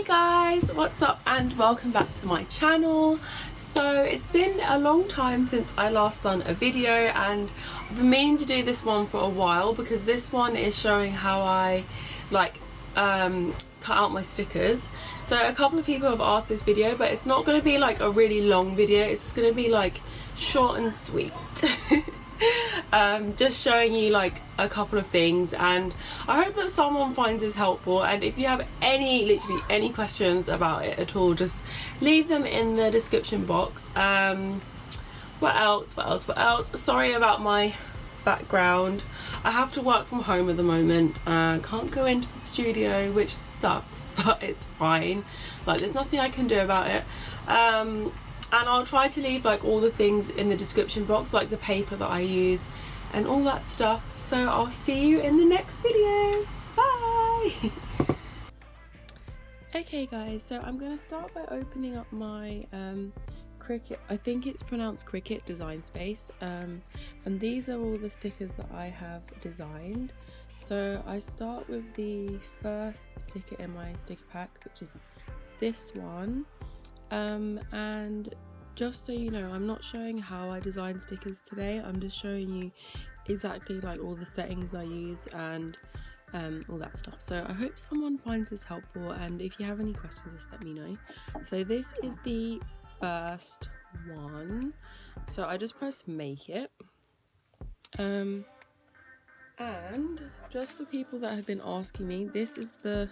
Hey guys, what's up and welcome back to my channel. So it's been a long time since I last done a video, and I've been meaning to do this one for a while because this one is showing how I cut out my stickers. So a couple of people have asked this video, but it's not going to be like a really long video, it's just going to be like short and sweet. Just showing you like a couple of things, and I hope that someone finds this helpful. And if you have literally any questions about it at all, just leave them in the description box. What else? Sorry about my background. I have to work from home at the moment. Can't go into the studio, which sucks, but it's fine. Like, there's nothing I can do about it. And I'll try to leave like all the things in the description box, like the paper that I use and all that stuff. So I'll see you in the next video. Bye! Okay guys, so I'm going to start by opening up my Cricut, I think it's pronounced Cricut design space, and these are all the stickers that I have designed. So I start with the first sticker in my sticker pack, which is this one. And just so you know, I'm not showing how I design stickers today. I'm just showing you exactly like all the settings I use and all that stuff. So I hope someone finds this helpful, and if you have any questions, just let me know. So this is the first one. So I just press make it. And just for people that have been asking me, this is the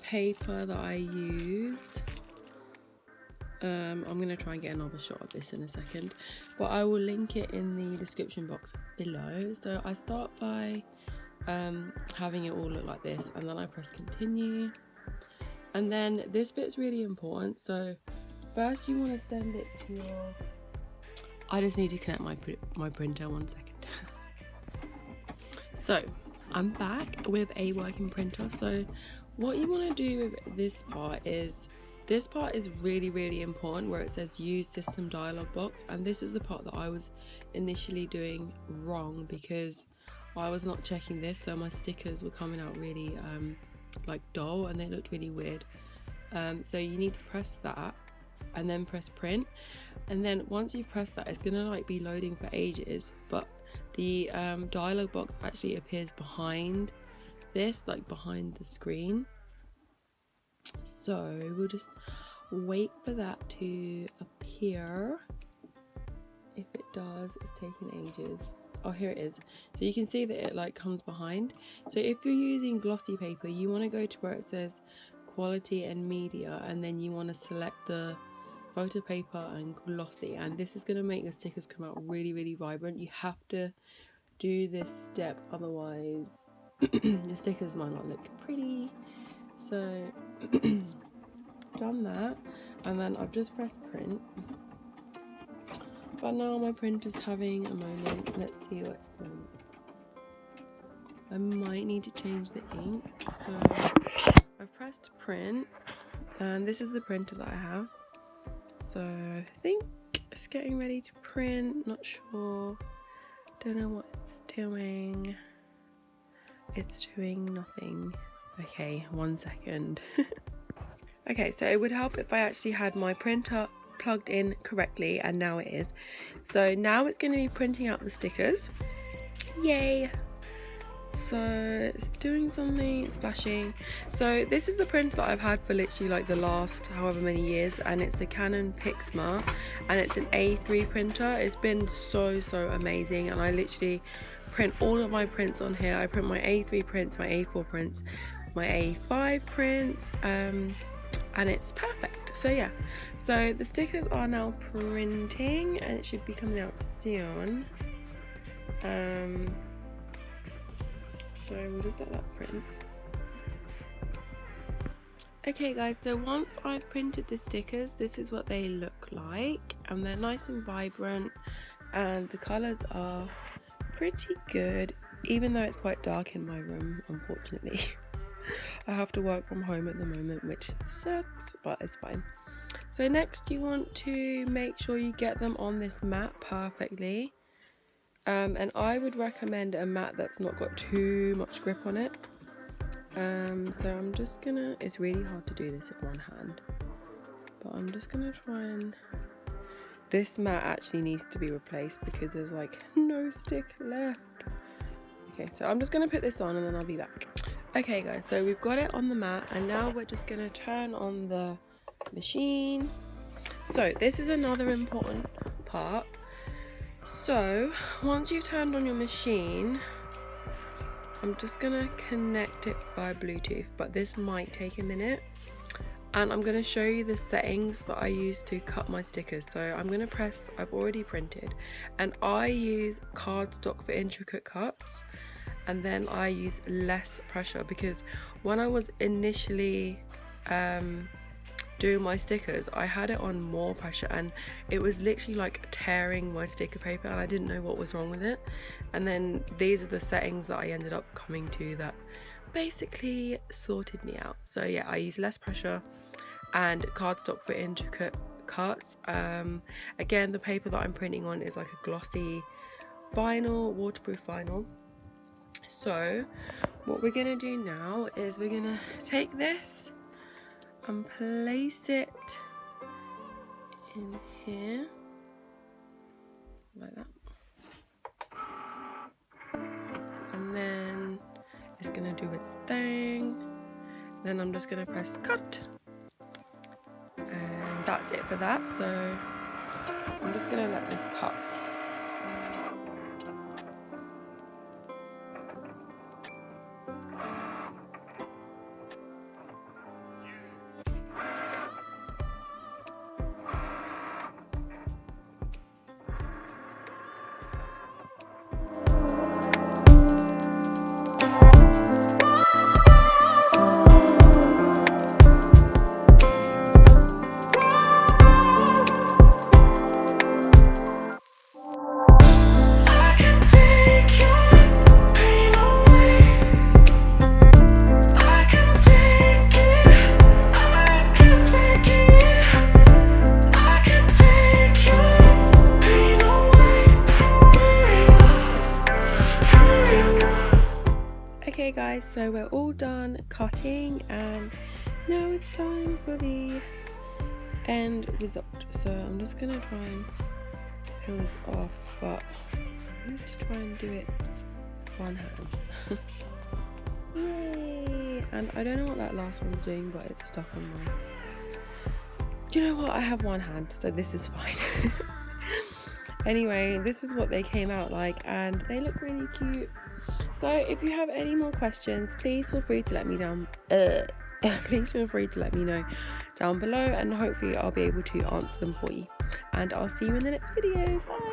paper that I use. I'm going to try and get another shot of this in a second, but I will link it in the description box below. So I start by having it all look like this, and then I press continue, and then this bit's really important. So first you want to send it to your... I just need to connect my printer, 1 second. So I'm back with a working printer. So what you want to do with this part is really important, where it says use system dialog box, and this is the part that I was initially doing wrong because I was not checking this, so my stickers were coming out really like dull, and they looked really weird. So you need to press that and then press print, and then once you've pressed that, it's gonna like be loading for ages, but the dialog box actually appears behind this, like behind the screen. So we'll just wait for that to appear. If it does, it's taking ages. Oh, here it is. So you can see that it like comes behind. So if you're using glossy paper, you want to go to where it says quality and media, and then you want to select the photo paper and glossy, and this is going to make the stickers come out really vibrant. You have to do this step, otherwise the stickers might not look pretty. So done that, and then I've just pressed print, but now my print is having a moment. Let's see what it's on. I might need to change the ink. So I've pressed print, and this is the printer that I have. So I think it's getting ready to print, not sure, don't know what it's doing. It's doing nothing. Okay, 1 second. Okay, so it would help if I actually had my printer plugged in correctly, and now it is. So now it's going to be printing out the stickers. Yay! So it's doing something, it's flashing. So this is the printer that I've had for literally like the last however many years, and it's a Canon Pixma, and it's an A3 printer. It's been so amazing, and I literally print all of my prints on here. I print my A3 prints, my A4 prints, my A5 prints, and it's perfect. So yeah, so the stickers are now printing, and it should be coming out soon. So we'll just let that print. Okay guys, so once I've printed the stickers, this is what they look like, and they're nice and vibrant, and the colors are pretty good, even though it's quite dark in my room, unfortunately. I have to work from home at the moment, which sucks, but it's fine. So next you want to make sure you get them on this mat perfectly, and I would recommend a mat that's not got too much grip on it. So I'm just gonna, it's really hard to do this with one hand, but I'm just gonna try and, this mat actually needs to be replaced because there's like no stick left. Okay, so I'm just gonna put this on and then I'll be back. Okay guys, so we've got it on the mat and now we're just gonna turn on the machine. So this is another important part. So once you've turned on your machine, I'm just gonna connect it via Bluetooth, but this might take a minute. And I'm gonna show you the settings that I use to cut my stickers. So I'm gonna press, I've already printed, and I use cardstock for intricate cuts, and then I use less pressure because when I was initially doing my stickers, I had it on more pressure and it was literally like tearing my sticker paper and I didn't know what was wrong with it. And then these are the settings that I ended up coming to that basically sorted me out. So yeah, I use less pressure and cardstock for intricate cuts. Again, the paper that I'm printing on is like a glossy vinyl, waterproof vinyl. So what we're gonna do now is we're gonna take this and place it in here like that, and then it's gonna do its thing. Then I'm just gonna press cut, and that's it for that. So I'm just gonna let this cut. Okay guys, so we're all done cutting and now it's time for the end result. So I'm just gonna try and peel this off, but I need to try and do it one hand. Yay! And I don't know what that last one's doing, but it's stuck on mine. Do you know what? I have one hand, so this is fine. Anyway, this is what they came out like and they look really cute. So if you have any more questions, please feel free to let me please feel free to let me know down below, and hopefully I'll be able to answer them for you. And I'll see you in the next video. Bye.